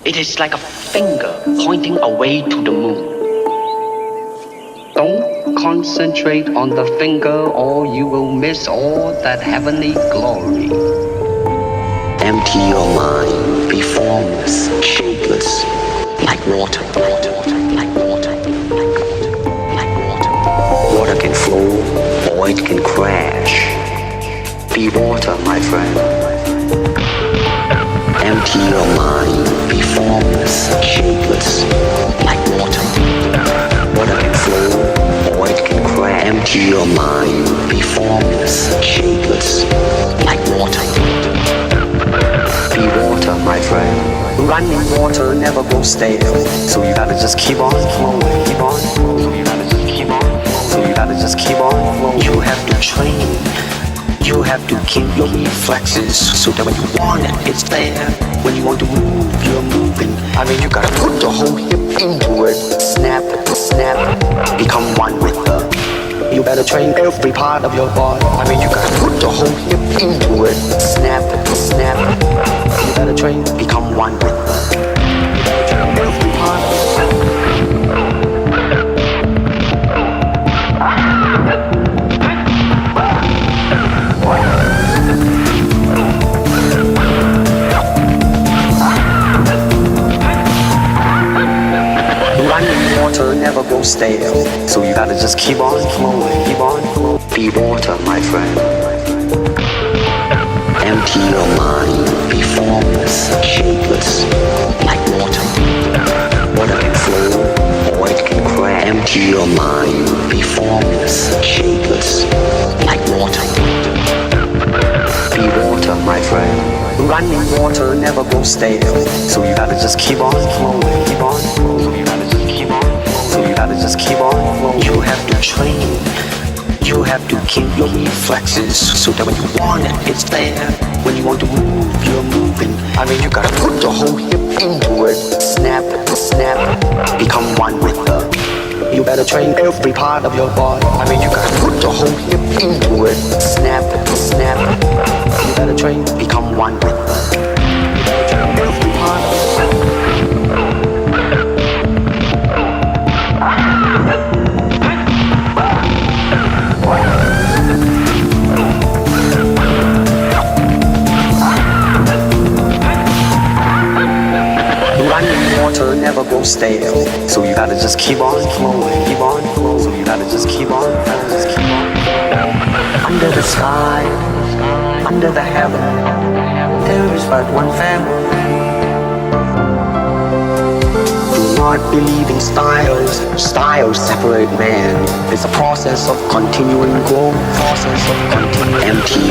It is like a finger pointing away to the moon. Don't concentrate on the finger or you will miss all that heavenly glory. Empty your mind, be formless, shapeless, like water, like water, like water. Water can flow or it can crash. Be water, my friend. Empty your mind, be formless, shapeless, like water. Water can flow or it can crash. Empty your mind, be formless, shapeless, like water. Be water, my friend. Running water never goes stale, so you gotta just keep on flowing, keep on flowing. So you gotta just keep on flowing. So you gotta just keep on flowing. You have to train. You have to keep your reflexes so that when you want it, it's there. When you want to move, you're moving. I mean, you gotta put your whole hip into it. Snap, snap, become one with the. You better train every part of your body. I mean, you gotta put your whole hip into it. Snap, snap. You better train, become one with the. You better train every part of your body. Running water never goes stale, so you gotta just keep on flowing, keep on flowing. Be water, my friend. Empty your mind, be formless, shapeless, like water. Water can flow, or it can crash. Empty your mind, be formless, shapeless, like water. Be water, my friend. Running water never goes stale, so you gotta just keep on flowing, keep on flowing. So you gotta just keep on flowing. So you gotta just keep on flowing. You have to train. You have to keep your reflexes so that when you want it, it's there. When you want to move, you're moving. I mean, you gotta put your whole hip into it. Snap, snap, become one with the. You better train every part of your body. I mean, you gotta put your whole hip into it. Snap, snap. You better train, become one with the. You better train every part of your body. Running water never goes stale, so you gotta just keep on flowing, keep on flowing. So you gotta just keep on, just keep on. Under the sky, under the heaven, there is but one family. Do not believe in styles. Styles separate man. It's a process of continuing growth. Process of continuing. Empty